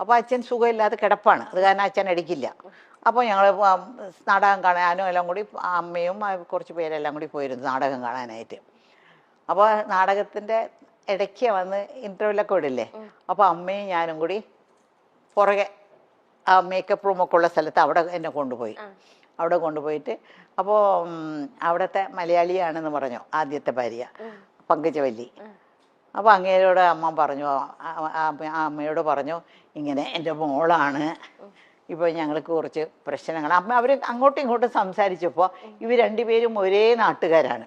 അപ്പോൾ അച്ഛൻ സുഖമില്ലാതെ കിടപ്പാണ്, അത് കാരണം അച്ഛൻ അടിക്കില്ല. അപ്പോൾ ഞങ്ങൾ നാടകം കാണാനും എല്ലാം കൂടി അമ്മയും കുറച്ച് പേരെല്ലാം കൂടി പോയിരുന്നു നാടകം കാണാനായിട്ട്. അപ്പോൾ നാടകത്തിൻ്റെ ഇടയ്ക്ക് വന്ന് ഇൻ്റർവ്യൂലൊക്കെ വിടില്ലേ, അപ്പോൾ അമ്മയും ഞാനും കൂടി പുറകെ ആ മേക്കപ്പ് റൂമൊക്കെ ഉള്ള സ്ഥലത്ത് അവിടെ എന്നെ കൊണ്ടുപോയി. അവിടെ കൊണ്ടുപോയിട്ട് അപ്പോൾ അവിടുത്തെ മലയാളിയാണെന്ന് പറഞ്ഞു ആദ്യത്തെ ഭാര്യ പങ്കജവല്ലി. അപ്പോൾ അങ്ങേരോട് അമ്മ പറഞ്ഞു, അമ്മയോട് പറഞ്ഞു ഇങ്ങനെ എൻ്റെ മോളാണ്, ഇപ്പോൾ ഞങ്ങൾക്ക് കുറച്ച് പ്രശ്നങ്ങൾ. അമ്മ അവർ അങ്ങോട്ടും ഇങ്ങോട്ടും സംസാരിച്ചപ്പോൾ ഇവർ രണ്ടുപേരും ഒരേ നാട്ടുകാരാണ്,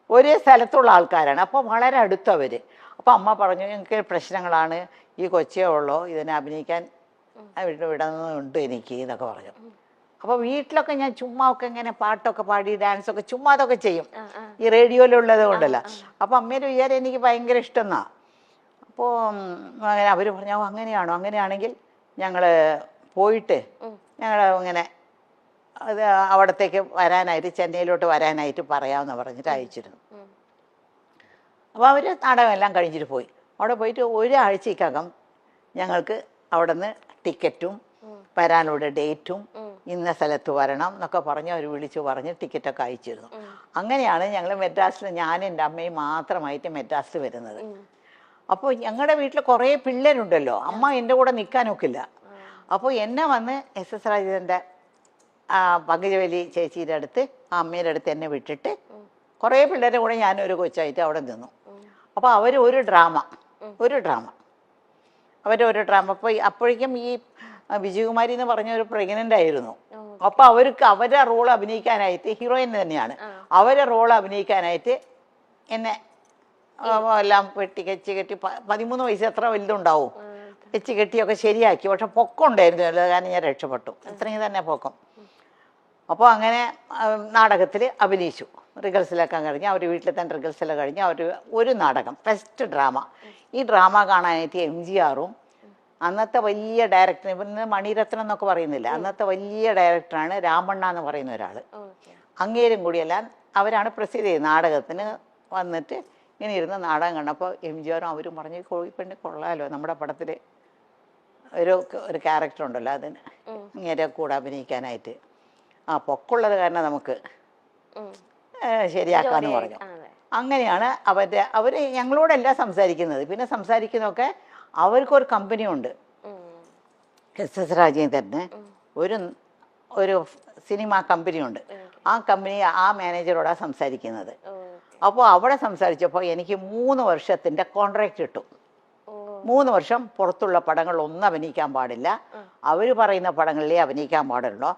ഒരേ സ്ഥലത്തുള്ള ആൾക്കാരാണ്. അപ്പോൾ വളരെ അടുത്തവർ. അപ്പോൾ അമ്മ പറഞ്ഞു ഞങ്ങൾക്ക് പ്രശ്നങ്ങളാണ്, ഈ കൊച്ചേ ഉള്ളോ, ഇതിനെ അഭിനയിക്കാൻ വിടുന്നുണ്ട് എനിക്ക് എന്നൊക്കെ പറഞ്ഞു. അപ്പോൾ വീട്ടിലൊക്കെ ഞാൻ ചുമ്മാ ഒക്കെ ഇങ്ങനെ പാട്ടൊക്കെ പാടി ഡാൻസൊക്കെ ചുമ്മാ അതൊക്കെ ചെയ്യും, ഈ റേഡിയോയിലുള്ളത് കൊണ്ടല്ല. അപ്പോൾ അമ്മേൻ്റെ വിചാരം എനിക്ക് ഭയങ്കര ഇഷ്ടമെന്നാ. അപ്പോൾ അങ്ങനെ അവർ പറഞ്ഞു അങ്ങനെയാണോ, അങ്ങനെയാണെങ്കിൽ ഞങ്ങൾ പോയിട്ട് ഞങ്ങൾ ഇങ്ങനെ അത് അവിടത്തേക്ക് വരാനായിട്ട് ചെന്നൈയിലോട്ട് വരാനായിട്ട് പറയാമെന്ന് പറഞ്ഞിട്ട് അയച്ചിരുന്നു. അപ്പോൾ അവർ നാടകമെല്ലാം കഴിഞ്ഞിട്ട് പോയി. അവിടെ പോയിട്ട് ഒരാഴ്ചക്കകം ഞങ്ങൾക്ക് അവിടെ നിന്ന് ടിക്കറ്റും വരാനുള്ള ഡേറ്റും ഇന്ന സ്ഥലത്ത് വരണം എന്നൊക്കെ പറഞ്ഞ് അവർ വിളിച്ചു പറഞ്ഞ് ടിക്കറ്റൊക്കെ അയച്ചിരുന്നു. അങ്ങനെയാണ് ഞങ്ങൾ മെഡ്രാസിൽ, ഞാനും എൻ്റെ അമ്മയും മാത്രമായിട്ട് മെഡ്രാസിൽ വരുന്നത്. അപ്പോൾ ഞങ്ങളുടെ വീട്ടിൽ കുറേ പിള്ളേരുണ്ടല്ലോ, അമ്മ എൻ്റെ കൂടെ നിൽക്കാനൊക്കില്ല. അപ്പോൾ എന്നെ വന്ന് SS രാജേന്ദ്രൻ്റെ പങ്കജവലി ചേച്ചിയുടെ അടുത്ത് അമ്മയുടെ അടുത്ത് എന്നെ വിട്ടിട്ട് കുറേ പിള്ളേരുടെ കൂടെ ഞാനൊരു കൊച്ചായിട്ട് അവിടെ നിന്നു. അപ്പോൾ അവർ ഒരു ഡ്രാമ അവരൊരു ഡ്രാമ. അപ്പോൾ അപ്പോഴേക്കും ഈ വിജയകുമാരി എന്ന് പറഞ്ഞ ഒരു പ്രഗ്നൻ്റ് ആയിരുന്നു. അപ്പോൾ അവർക്ക് അവരുടെ റോൾ അഭിനയിക്കാനായിട്ട്, ഹീറോയിൻ തന്നെയാണ്, അവരുടെ റോൾ അഭിനയിക്കാനായിട്ട് എന്നെ എല്ലാം വെച്ച് കെട്ടി 13 വയസ്സ് എത്ര വലുതുണ്ടാവും വെച്ച് കെട്ടിയൊക്കെ ശരിയാക്കി. പക്ഷെ പൊക്കം ഉണ്ടായിരുന്നു, കാരണം ഞാൻ രക്ഷപ്പെട്ടു, ഇത്രയും തന്നെ പൊക്കം. അപ്പോൾ അങ്ങനെ നാടകത്തിൽ അഭിനയിച്ചു. റിഹേഴ്സലൊക്കെ കഴിഞ്ഞ് അവർ വീട്ടിൽ തന്നെ റിഹേഴ്സലൊക്കെ കഴിഞ്ഞ് അവർ ഒരു നാടകം, ഫസ്റ്റ് ഡ്രാമ. ഈ ഡ്രാമ കാണാനായിട്ട് MGRും അന്നത്തെ വലിയ ഡയറക്ടർ, ഇന്ന് മണിരത്നം എന്നൊക്കെ പറയുന്നില്ല, അന്നത്തെ വലിയ ഡയറക്ടറാണ് രാമണ്ണ എന്ന് പറയുന്ന ഒരാൾ, അങ്ങേരും കൂടിയെല്ലാം അവരാണ് പ്രസിദ്ധി നാടകത്തിന് വന്നിട്ട് ഇങ്ങനെ ഇരുന്ന് നാടകം കണ്ടപ്പോൾ MGRും അവരും പറഞ്ഞു കോഴിപ്പെണ്ണി കൊള്ളാമല്ലോ, നമ്മുടെ പടത്തിൽ ഒരു ക്യാരക്ടർ ഉണ്ടല്ലോ അതിന് ഇങ്ങനെ കൂടെ അഭിനയിക്കാനായിട്ട്, പൊക്കമുള്ളത് കാരണം നമുക്ക് ശരിയാക്കാമെന്ന് പറഞ്ഞു. അങ്ങനെയാണ് അവർ ഞങ്ങളോടെല്ലാം സംസാരിക്കുന്നത്. പിന്നെ സംസാരിക്കുന്നതൊക്കെ അവർക്കൊരു കമ്പനിയുണ്ട്, SS രാജേന്ദ്രന് ഒരു സിനിമ കമ്പനിയുണ്ട്. ആ കമ്പനി ആ മാനേജറോടാണ് സംസാരിക്കുന്നത്. അപ്പോൾ അവിടെ സംസാരിച്ചപ്പോൾ എനിക്ക് 3 വർഷത്തിൻ്റെ കോൺട്രാക്റ്റ് കിട്ടും. 3 വർഷം പുറത്തുള്ള പടങ്ങളൊന്നും അഭിനയിക്കാൻ പാടില്ല, അവർ പറയുന്ന പടങ്ങളിലേ അഭിനയിക്കാൻ പാടുള്ളൂ.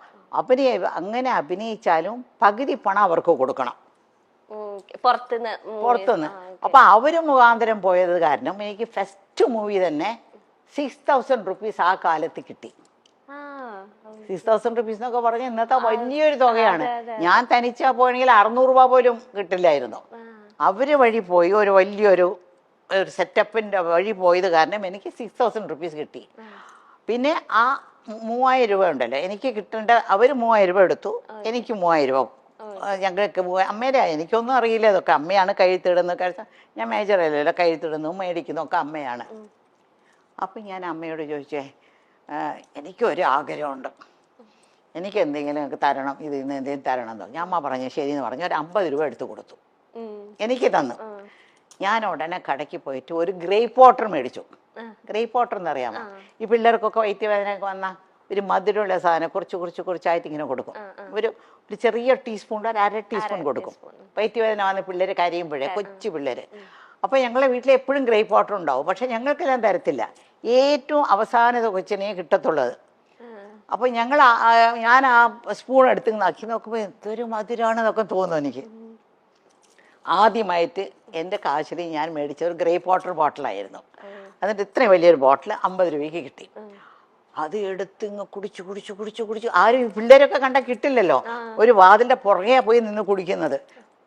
അങ്ങനെ അഭിനയിച്ചാലും പകുതി പണം അവർക്ക് കൊടുക്കണം പുറത്തുനിന്ന്. അപ്പൊ അവര് മുഖാന്തരം പോയത് കാരണം എനിക്ക് ഫസ്റ്റ് മൂവി തന്നെ 6000 റുപ്പീസ് ആ കാലത്ത് കിട്ടി. 6000 റുപ്പീസ് എന്നൊക്കെ പറഞ്ഞ ഇന്നത്തെ വലിയൊരു തുകയാണ്. ഞാൻ തനിച്ചാ പോയെങ്കിൽ 600 രൂപ പോലും കിട്ടില്ലായിരുന്നു. അവര് വഴി പോയി ഒരു വലിയൊരു സെറ്റപ്പിന്റെ വഴി പോയത് കാരണം എനിക്ക് 6000 റുപ്പീസ് കിട്ടി. പിന്നെ ആ 3000 രൂപ ഉണ്ടല്ലോ എനിക്ക് കിട്ടേണ്ട, അവർ 3000 രൂപ എടുത്തു, എനിക്ക് 3000 രൂപ. ഞങ്ങൾക്ക് അമ്മയുടെ, എനിക്കൊന്നും അറിയില്ല ഇതൊക്കെ, അമ്മയാണ് കഴുത്തിടുന്നത്. ഞാൻ മേജറല്ലല്ലോ, കഴുത്തിടുന്നു മേടിക്കുന്നു ഒക്കെ അമ്മയാണ്. അപ്പം ഞാൻ അമ്മയോട് ചോദിച്ചേ എനിക്കൊരു ആഗ്രഹമുണ്ട്, എനിക്ക് എന്തെങ്കിലും തരണം, ഇതിൽ നിന്ന് എന്തെങ്കിലും തരണം എന്ന് പറഞ്ഞു. അമ്മ പറഞ്ഞു ശരിയെന്ന് പറഞ്ഞു, ഒരു 50 രൂപ എടുത്തു കൊടുത്തു, എനിക്ക് തന്നു. ഞാൻ ഉടനെ കടയ്ക്ക് പോയിട്ട് ഒരു ഗ്രേപ്പ് വാട്ടർ മേടിച്ചു. ഗ്രേപ്പ് വാട്ടർ എന്നറിയാമോ, ഈ പിള്ളേർക്കൊക്കെ വയറ്റുവേദനയൊക്കെ വന്നാൽ ഒരു മധുരമുള്ള സാധനം കുറച്ചായിട്ട് ഇങ്ങനെ കൊടുക്കും. ഒരു ചെറിയ ടീസ്പൂൺ, ഒരു 1/2 ടീസ്പൂൺ കൊടുക്കും. വയറ്റുവേദന വന്ന പിള്ളേർ കരയുമ്പോഴേ, കൊച്ചു പിള്ളേർ. അപ്പോൾ ഞങ്ങളെ വീട്ടിൽ എപ്പോഴും ഗ്രേപ്പ് വാട്ടർ ഉണ്ടാവും, പക്ഷെ ഞങ്ങൾക്കെല്ലാം തരത്തില്ല, ഏറ്റവും അവസാനത്തെ കൊച്ചിനെ കിട്ടത്തുള്ളത്. അപ്പോൾ ഞാൻ ആ സ്പൂൺ എടുത്ത് നക്കി നോക്കുമ്പോൾ എന്തൊരു മധുരമാണെന്നൊക്കെ തോന്നുന്നു എനിക്ക്. ആദ്യമായിട്ട് എൻ്റെ കാശിൽ ഞാൻ മേടിച്ച ഒരു ഗ്രേപ്പ് വാട്ടർ ബോട്ടിലായിരുന്നു. എന്നിട്ട് ഇത്രയും വലിയൊരു ബോട്ടിൽ 50 രൂപയ്ക്ക് കിട്ടി. അത് എടുത്ത് ഇങ്ങ് കുടിച്ചു. ആരും പിള്ളേരൊക്കെ കണ്ടാൽ കിട്ടില്ലല്ലോ, ഒരു വാതിലിൻ്റെ പുറകെ പോയി നിന്ന് കുടിക്കുന്നത്.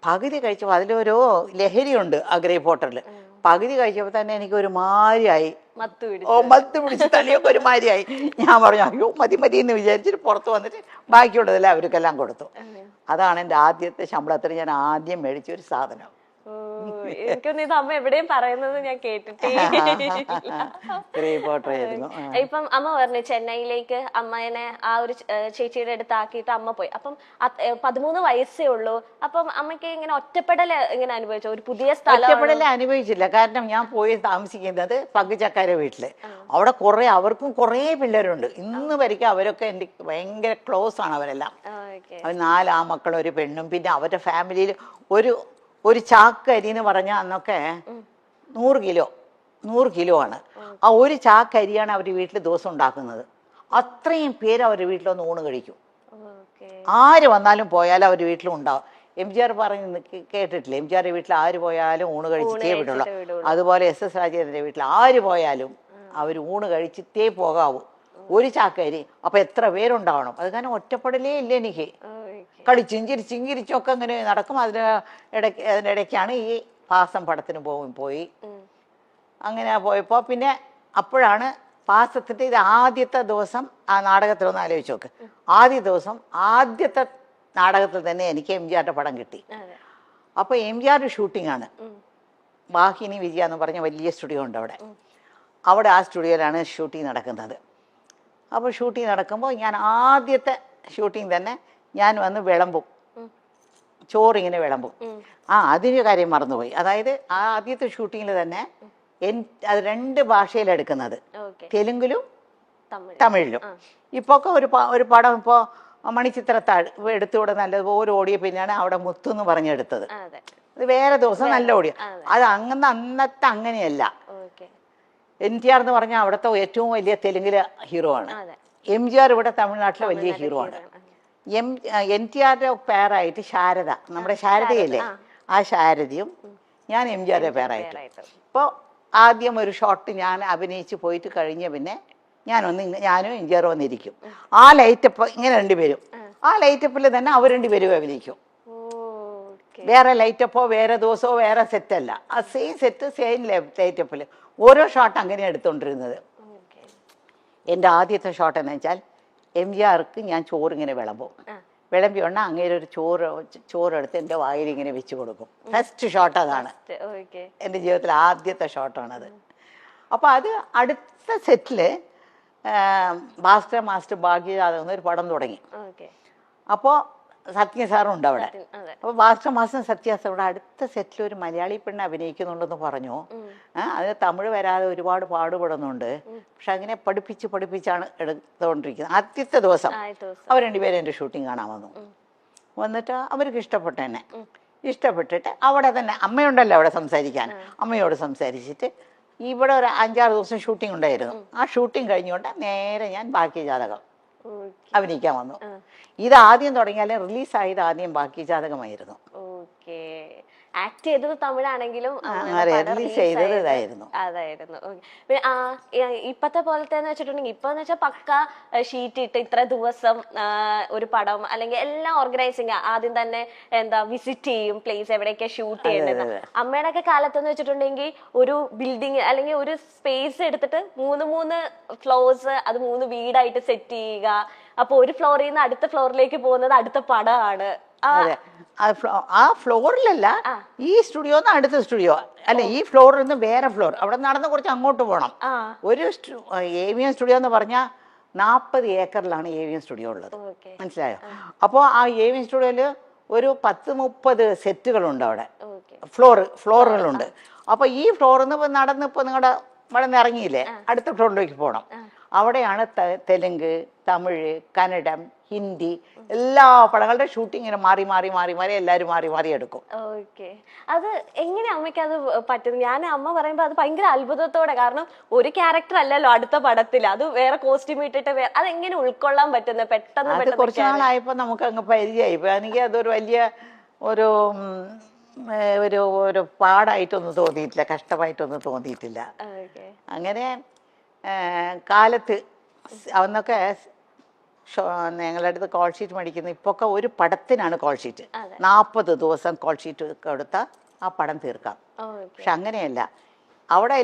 പകുതി കഴിച്ചപ്പോൾ അതിലൊരു ലഹരിയുണ്ട് ആ ഗ്രേപ്പ് വാട്ടറിൽ. പകുതി കഴിച്ചപ്പോൾ തന്നെ എനിക്ക് ഒരു മാരിയായി, മത്ത് പിടിച്ച് തലയൊക്കെ ഒരു മാരിയായി. ഞാൻ പറഞ്ഞു അയ്യോ മതി എന്ന് വിചാരിച്ചിട്ട് പുറത്ത് വന്നിട്ട് ബാക്കിയുള്ളതെല്ലാം അവർക്കെല്ലാം കൊടുത്തു. അതാണ് എൻ്റെ ആദ്യത്തെ ശമ്പളത്തിൽ ഞാൻ ആദ്യം മേടിച്ചൊരു സാധനം. എനിക്കൊന്നും ഇത് അമ്മ എവിടെയും പറയുന്നത് ഞാൻ കേട്ടിട്ടേ ഇപ്പം അമ്മ പറഞ്ഞു ചെന്നൈയിലേക്ക് അമ്മേനെ ആ ഒരു ചേച്ചിയുടെ അടുത്ത് ആക്കിയിട്ട് അമ്മ പോയി. അപ്പം 13 വയസ്സേ ഉള്ളൂ. അപ്പം അമ്മയ്ക്ക് ഇങ്ങനെ ഒറ്റപ്പെടൽ ഇങ്ങനെ അനുഭവിച്ചു? ഒരു പുതിയ സ്ഥലം ഒറ്റപ്പെടൽ അനുഭവിച്ചില്ല. കാരണം ഞാൻ പോയി താമസിക്കുന്നത് പങ്കുചക്കാരെ വീട്ടില്. അവിടെ അവർക്കും കുറേ പിള്ളേരുണ്ട്. ഇന്ന് വരെയ്ക്കും അവരൊക്കെ എൻ്റെ ഭയങ്കര ക്ലോസ് ആണ് അവരെല്ലാം. അവർ 4 ആമക്കളും ഒരു പെണ്ണും. പിന്നെ അവരുടെ ഫാമിലിയിൽ ഒരു ചാക്ക് അരി എന്ന് പറഞ്ഞാൽ അന്നൊക്കെ 100 കിലോ ആണ്. ആ ഒരു ചാക്ക് അരിയാണ് അവർ വീട്ടിൽ ദിവസം ഉണ്ടാക്കുന്നത്. അത്രയും പേര് അവരുടെ വീട്ടിലൊന്ന് ഊണ് കഴിക്കും. ആര് വന്നാലും പോയാലും അവർ വീട്ടിലും ഉണ്ടാവും. MGR പറഞ്ഞ് കേട്ടിട്ടില്ലേ? MGR വീട്ടിൽ ആര് പോയാലും ഊണ് കഴിച്ചിട്ടേ വിടുള്ളൂ. അതുപോലെ SS രാജേന്ദ്രൻ്റെ വീട്ടിൽ ആര് പോയാലും അവർ ഊണ് കഴിച്ചിട്ടേ പോകാവൂ. ഒരു ചാക്കരി. അപ്പൊ എത്ര പേരുണ്ടാവണം? അത് കാരണം ഒറ്റപ്പെടലേ ഇല്ല എനിക്ക്. കളിച്ചും ചിരിച്ചും ഒക്കെ അങ്ങനെ നടക്കും. അതിനിടയ്ക്കാണ് ഈ പാസം പടത്തിന് പോയി. അങ്ങനെ പോയപ്പോൾ പിന്നെ അപ്പോഴാണ് പാസത്തിൻ്റെ ഇത് ആദ്യത്തെ ദിവസം ആ നാടകത്തിലൊന്ന് ആലോചിച്ച് നോക്ക്. ആദ്യത്തെ നാടകത്തിൽ തന്നെ എനിക്ക് MGRന്റെ പടം കിട്ടി. അപ്പോൾ MGR ഷൂട്ടിംഗ് ആണ്. വാഹിനി വിജയ എന്ന് പറഞ്ഞ വലിയ സ്റ്റുഡിയോ ഉണ്ട് അവിടെ ആ സ്റ്റുഡിയോയിലാണ് ഷൂട്ടിംഗ് നടക്കുന്നത്. അപ്പോൾ ഷൂട്ടിംഗ് നടക്കുമ്പോൾ ഞാൻ ആദ്യത്തെ ഷൂട്ടിംഗ് തന്നെ ഞാൻ വന്ന് വിളമ്പും, ചോറിങ്ങനെ വിളമ്പും. അതിന് കാര്യം മറന്നുപോയി. അതായത് ആ ആദ്യത്തെ ഷൂട്ടിങ്ങിൽ തന്നെ അത് 2 ഭാഷയിലെടുക്കുന്നത്, തെലുങ്കിലും തമിഴിലും. ഇപ്പോൾ ഒക്കെ ഒരു പടം ഇപ്പോൾ മണിച്ചിത്രത്താഴ് എടുത്തുകൂടെ നല്ലതുപോലെ ഓടിയ പിന്നെയാണ് അവിടെ മുത്തു എന്ന് പറഞ്ഞെടുത്തത്. അത് വേറെ ദിവസം നല്ല ഓടിയ. അത് അന്നത്തെ അങ്ങനെയല്ല. NTR എന്ന് പറഞ്ഞാൽ അവിടുത്തെ ഏറ്റവും വലിയ തെലുങ്കിലെ ഹീറോ ആണ്. MGR ഇവിടെ തമിഴ്നാട്ടിലെ വലിയ ഹീറോ ആണ്. NTRന്റെ പേരായിട്ട് ശാരദ, നമ്മുടെ ശാരദയില്ലേ, ആ ശാരദയും ഞാൻ MGRന്റെ പേരായിട്ട്. ഇപ്പോൾ ആദ്യം ഒരു ഷോട്ട് ഞാൻ അഭിനയിച്ച് പോയിട്ട് കഴിഞ്ഞ പിന്നെ ഞാനും MGR വന്നിരിക്കും. ആ ലൈറ്റപ്പ് ഇങ്ങനെ 2 പേരും. ആ ലൈറ്റപ്പിൽ തന്നെ അവർ 2 പേരും അഭിനയിക്കും. വേറെ ലൈറ്റപ്പോ വേറെ ദിവസമോ വേറെ സെറ്റല്ല. ആ സെയിം സെറ്റ് സെയിം ലൈറ്റപ്പിൽ ഓരോ ഷോട്ട് അങ്ങനെ എടുത്തുകൊണ്ടിരുന്നത്. എൻ്റെ ആദ്യത്തെ ഷോട്ട് എന്ന് വെച്ചാൽ MGRക്ക് ഞാൻ ചോറിങ്ങനെ വിളമ്പി ഉടനെ അങ്ങേരെ ഒരു ചോറെടുത്ത് എൻ്റെ വായിൽ ഇങ്ങനെ വെച്ച് കൊടുക്കും. ഫസ്റ്റ് ഷോട്ട് അതാണ്. എൻ്റെ ജീവിതത്തിലെ ആദ്യത്തെ ഷോട്ടാണത്. അപ്പോൾ അത് അടുത്ത സെറ്റിൽ ഭാസ്കര മാസ്റ്റർ ഭാഗ്യജാതകം എന്നൊരു പടം തുടങ്ങി. അപ്പോൾ സത്യ സാറുണ്ട് അവിടെ. അപ്പോൾ ഭാസ്കര മാസ്റ്റർ സത്യ സാറുടെ അടുത്ത സെറ്റിൽ ഒരു മലയാളി പെണ്ണ് അഭിനയിക്കുന്നുണ്ടെന്ന് പറഞ്ഞു. അതിന് തമിഴ് വരാതെ ഒരുപാട് പാടുപെടുന്നുണ്ട്. പക്ഷെ അങ്ങനെ പഠിപ്പിച്ചാണ് എടുത്തുകൊണ്ടിരിക്കുന്നത്. ആദ്യത്തെ ദിവസം അവർ 2 പേരും എൻ്റെ ഷൂട്ടിങ് കാണാൻ വന്നിട്ട് അവർക്ക് ഇഷ്ടപ്പെട്ടിട്ട് അവിടെ തന്നെ അമ്മയുണ്ടല്ലോ അവിടെ സംസാരിക്കാൻ, അമ്മയോട് സംസാരിച്ചിട്ട് ഇവിടെ ഒരു 5-6 ദിവസം ഷൂട്ടിംഗ് ഉണ്ടായിരുന്നു. ആ ഷൂട്ടിംഗ് കഴിഞ്ഞുകൊണ്ട് നേരെ ഞാൻ ഭാഗ്യജാതകം അഭിനയിക്കാൻ വന്നു. ഇത് ആദ്യം തുടങ്ങിയാലും റിലീസായത് ആദ്യം ഭാഗ്യജാതകമായിരുന്നു. ആക്ട് ചെയ്തത് തമിഴാണെങ്കിലും അതായിരുന്നു. പിന്നെ ഇപ്പത്തെ പോലത്തെ വെച്ചിട്ടുണ്ടെങ്കിൽ ഇപ്പൊ വെച്ചാൽ പക്ക ഷീറ്റ് ഇട്ട് ഇത്ര ദിവസം ഒരു പടം അല്ലെങ്കിൽ എല്ലാം ഓർഗനൈസിങ് ആദ്യം തന്നെ വിസിറ്റ് ചെയ്യും പ്ലേസ് എവിടെയൊക്കെ ഷൂട്ട് ചെയ്യേണ്ടത്. അമ്മയുടെ ഒക്കെ കാലത്തെന്ന് വെച്ചിട്ടുണ്ടെങ്കിൽ ഒരു ബിൽഡിങ് അല്ലെങ്കിൽ ഒരു സ്പേസ് എടുത്തിട്ട് 3 ഫ്ലോർസ് അത് 3 വീടായിട്ട് സെറ്റ് ചെയ്യുക. അപ്പൊ ഒരു ഫ്ലോറിൽ നിന്ന് അടുത്ത ഫ്ലോറിലേക്ക് പോകുന്നത് അടുത്ത പടമാണ്. ആ ഫ്ലോറിലല്ല, ഈ സ്റ്റുഡിയോ അടുത്ത സ്റ്റുഡിയോ അല്ല, ഈ ഫ്ലോറിൽ നിന്ന് വേറെ ഫ്ലോർ, അവിടെ നടന്ന് കുറച്ച് അങ്ങോട്ട് പോകണം. ഒരു AVM സ്റ്റുഡിയോ എന്ന് പറഞ്ഞാൽ 40 ഏക്കറിലാണ് AVM സ്റ്റുഡിയോ ഉള്ളത്. മനസ്സിലായോ? അപ്പോൾ ആ AVM സ്റ്റുഡിയോയില് ഒരു 10-30 സെറ്റുകളുണ്ട് അവിടെ, ഫ്ലോറുകളുണ്ട്. അപ്പോൾ ഈ ഫ്ലോറിൽ നിന്ന് നടന്ന് ഇപ്പോൾ നിങ്ങളുടെ ഇവിടെ നിന്ന് ഇറങ്ങിയില്ലേ, അടുത്ത ഫ്ലോറിലേക്ക് പോകണം. അവിടെയാണ് തെലുങ്ക്, തമിഴ്, കന്നഡം, ഹിന്ദി എല്ലാ പടങ്ങളുടെ ഷൂട്ടിങ്ങിന് മാറി എല്ലാവരും മാറി എടുക്കും. അത് എങ്ങനെ അമ്മയ്ക്ക് അത് പറ്റും? ഞാൻ അമ്മ പറയുമ്പോ അത് ഭയങ്കര അത്ഭുതത്തോടെ, കാരണം ഒരു ക്യാരക്ടർ അല്ലല്ലോ അടുത്ത പടത്തിൽ, അത് വേറെ കോസ്റ്റ്യൂം ഇട്ടിട്ട് അതെങ്ങനെ ഉൾക്കൊള്ളാൻ പറ്റുന്നത്? പെട്ടെന്ന് കുറച്ച് നാളായപ്പോ നമുക്ക് അങ്ങ് പരിചയമായി. എനിക്ക് അതൊരു വലിയ ഒരു ഒരു പാടായിട്ടൊന്നും തോന്നിയിട്ടില്ല, കഷ്ടമായിട്ടൊന്നും തോന്നിയിട്ടില്ല. അങ്ങനെ കാലത്ത് അന്നൊക്കെ ഞങ്ങളുടെ അടുത്ത് കോൾ ഷീറ്റ് മേടിക്കുന്നു. ഇപ്പൊക്കെ ഒരു പടത്തിനാണ് കോൾ ഷീറ്റ്. 40 ദിവസം കോൾ ഷീറ്റ് കൊടുത്താൽ ആ പടം തീർക്കാം. പക്ഷെ അങ്ങനെയല്ല, അവിടെ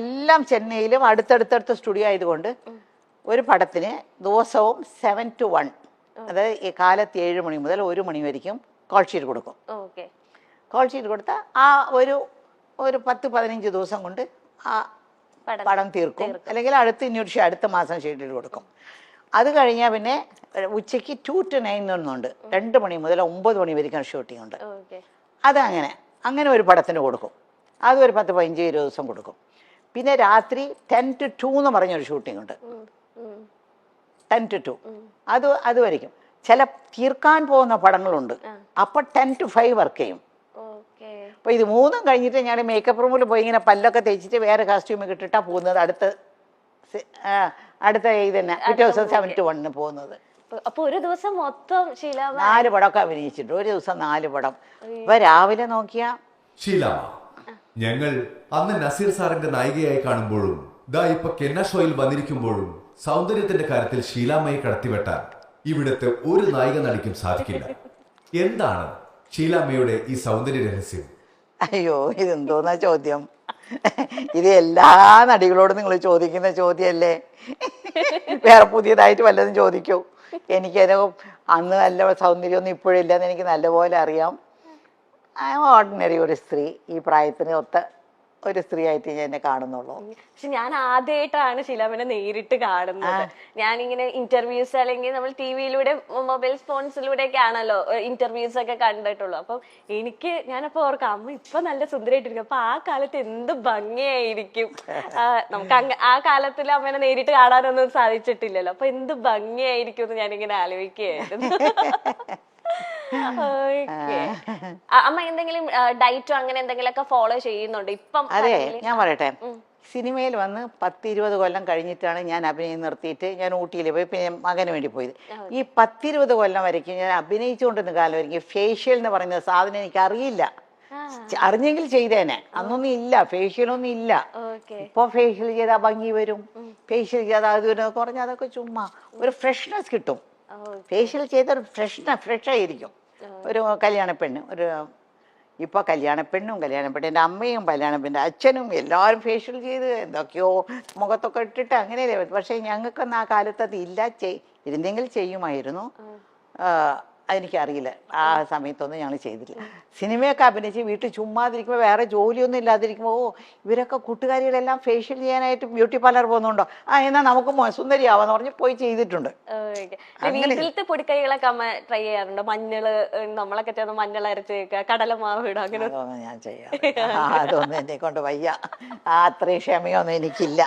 എല്ലാം ചെന്നൈയിലും അടുത്തടുത്തടുത്ത സ്റ്റുഡിയോ ആയതുകൊണ്ട് ഒരു പടത്തിന് ദിവസവും 7 to 1, അതായത് ഈ കാലത്ത് 7 മണി മുതൽ 1 മണി വരെയും കോൾ ഷീറ്റ് കൊടുക്കും. കോൾ ഷീറ്റ് കൊടുത്താൽ ആ ഒരു 10-15 ദിവസം കൊണ്ട് ആ പടം തീർക്കും. അല്ലെങ്കിൽ അടുത്ത മാസം ഷെഡ്യൂൾ കൊടുക്കും. അത് കഴിഞ്ഞാൽ പിന്നെ ഉച്ചയ്ക്ക് 2 to 9 ഒന്നുണ്ട്, 2 മണി മുതൽ 9 മണി വരെയും ഷൂട്ടിംഗ് ഉണ്ട്. അത് അങ്ങനെ ഒരു പടത്തിന് കൊടുക്കും. അത് ഒരു 10-15-20 ദിവസം കൊടുക്കും. പിന്നെ രാത്രി 10 to 2 എന്ന് പറഞ്ഞൊരു ഷൂട്ടിംഗ് ഉണ്ട്, 10 to 2. അത് വരയ്ക്കും. ചില തീർക്കാൻ പോകുന്ന പടങ്ങളുണ്ട്, അപ്പോൾ 10 to 5 വർക്ക് ചെയ്യും. അപ്പോൾ ഇത് 3 കഴിഞ്ഞിട്ട് ഞാൻ മേക്കപ്പ് റൂമിൽ പോയി ഇങ്ങനെ പല്ലൊക്കെ തേച്ചിട്ട് വേറെ കോസ്റ്റ്യൂമൊക്കെ ഇട്ടിട്ടാണ് പോകുന്നത്. അടുത്ത ഇത് തന്നെ പിറ്റേ ദിവസം 7 to 1 പോകുന്നത്. അപ്പൊ ഒരു ദിവസം മൊത്തം 4 പടമൊക്കെ അഭിനയിച്ചിട്ടുണ്ട്. ഒരു ദിവസം 4 പടം. അപ്പൊ രാവിലെ നോക്കിയാ ഷീലാമ, ഞങ്ങൾ അന്ന് നസീർ സാറിന്റെ നായികയായി കാണുമ്പോഴും ഇപ്പൊ കെന്ന ഷോയിൽ വന്നിരിക്കുമ്പോഴും സൗന്ദര്യത്തിന്റെ കാര്യത്തിൽ ഷീലാമയെ കടത്തിവെട്ടാൻ ഇവിടുത്തെ ഒരു നായിക നടിക്കും സാധിക്കില്ല. എന്താണ് ഷീലാമയുടെ ഈ സൗന്ദര്യ രഹസ്യം? അയ്യോ, ഇതെന്തോന്നാ ചോദ്യം? ഇത് എല്ലാ നടികളോടും നിങ്ങൾ ചോദിക്കുന്ന ചോദ്യമല്ലേ? വേറെ പുതിയതായിട്ട് വല്ലതും ചോദിക്കൂ. എനിക്കത് അന്ന് നല്ല സൗന്ദര്യമൊന്നും ഇപ്പോഴില്ലെന്ന് എനിക്ക് നല്ലപോലെ അറിയാം. ഓർഡിനറി ഒരു സ്ത്രീ, ഈ പ്രായത്തിന് ഒത്ത ഒരു സ്ത്രീ ആയിട്ട് ഞാൻ എന്നെ കാണുന്നുള്ളൂ. പക്ഷെ ഞാൻ ആദ്യമായിട്ടാണ് ഷീലാമനെ നേരിട്ട് കാണുന്നത്. ഞാനിങ്ങനെ ഇന്റർവ്യൂസ് അല്ലെങ്കിൽ നമ്മൾ ടിവിയിലൂടെ മൊബൈൽ ഫോൺസിലൂടെ ഒക്കെ ആണല്ലോ ഇന്റർവ്യൂസ് ഒക്കെ കണ്ടിട്ടുള്ളൂ. അപ്പം ഞാനപ്പോ ഓർക്കാം, അമ്മ ഇപ്പൊ നല്ല സുന്ദരമായിട്ടിരിക്കും, അപ്പൊ ആ കാലത്ത് എന്ത് ഭംഗിയായിരിക്കും. നമുക്ക് ആ കാലത്തിൽ അമ്മേനെ നേരിട്ട് കാണാനൊന്നും സാധിച്ചിട്ടില്ലല്ലോ, അപ്പൊ എന്ത് ഭംഗിയായിരിക്കും എന്ന് ഞാനിങ്ങനെ ആലോചിക്കുകയായിരുന്നു. അമ്മ എന്തെങ്കിലും ഡയറ്റോ അങ്ങനെ എന്തെങ്കിലുമൊക്കെ ഫോളോ ചെയ്യുന്നുണ്ട് ഇപ്പം? അതെ, ഞാൻ പറയട്ടെ, സിനിമയിൽ വന്ന് 10-20 കൊല്ലം കഴിഞ്ഞിട്ടാണ് ഞാൻ അഭിനയം നിർത്തിയിട്ട് ഞാൻ ഊട്ടിയിൽ പോയി പിന്നെ മകന് വേണ്ടി പോയത്. ഈ 10-20 കൊല്ലം വരയ്ക്കും ഞാൻ അഭിനയിച്ചുകൊണ്ടിരുന്ന കാലം വരയ്ക്കും ഫേഷ്യൽ എന്ന് പറയുന്ന സാധനം എനിക്ക് അറിയില്ല. അറിഞ്ഞെങ്കിൽ ചെയ്തേനെ. അന്നൊന്നും ഇല്ല, ഫേഷ്യലൊന്നും ഇല്ല. ഇപ്പൊ ഫേഷ്യൽ ചെയ്താൽ ഭംഗി വരും, ഫേഷ്യൽ ചെയ്താൽ അത് വരും കുറഞ്ഞ, അതൊക്കെ ചുമ്മാ ഒരു ഫ്രഷ്നെസ് കിട്ടും. ഫേഷ്യൽ ചെയ്ത ഒരു ഫ്രഷ് ആയിരിക്കും. ഒരു കല്യാണപ്പെണ്ണ്, ഇപ്പോൾ കല്യാണപ്പെണ്ണിൻ്റെ അമ്മയും കല്യാണപ്പെണ്ണിൻ്റെ അച്ഛനും എല്ലാവരും ഫേഷ്യൽ ചെയ്ത് എന്തൊക്കെയോ മുഖത്തൊക്കെ ഇട്ടിട്ട് അങ്ങനെയല്ലേ. പക്ഷേ ഞങ്ങൾക്കൊന്നും ആ കാലത്ത് അത് ഇല്ല. ഇരുന്നെങ്കിൽ ചെയ്യുമായിരുന്നു. അതെനിക്കറിയില്ല, ആ സമയത്തൊന്നും ഞങ്ങൾ ചെയ്തില്ല. സിനിമയൊക്കെ അഭിനയിച്ച് വീട്ടിൽ ചുമ്മാതിരിക്കുമ്പോൾ വേറെ ജോലിയൊന്നും ഇല്ലാതിരിക്കുമ്പോൾ ഇവരൊക്കെ കൂട്ടുകാരികളെല്ലാം ഫേഷ്യൽ ചെയ്യാനായിട്ട് ബ്യൂട്ടി പാർലർ പോകുന്നുണ്ടോ, എന്നാൽ നമുക്ക് സുന്ദരിയാവാന്ന് പറഞ്ഞ് പോയി ചെയ്തിട്ടുണ്ട്. വീട്ടിലത്തെ പൊടിക്കൈകളൊക്കെ അമ്മ ട്രൈ ചെയ്യാറുണ്ടോ? മഞ്ഞള്, നമ്മളൊക്കെ ചേർന്ന് മഞ്ഞൾ അരച്ച് വെക്കുക, കടലമാവ് ഇടുക, അങ്ങനെ അതൊന്നും ഞാൻ ചെയ്യാം. അതൊന്നും എന്നെ കൊണ്ട് വയ്യ. അത്രയും ക്ഷമയൊന്നും എനിക്കില്ല.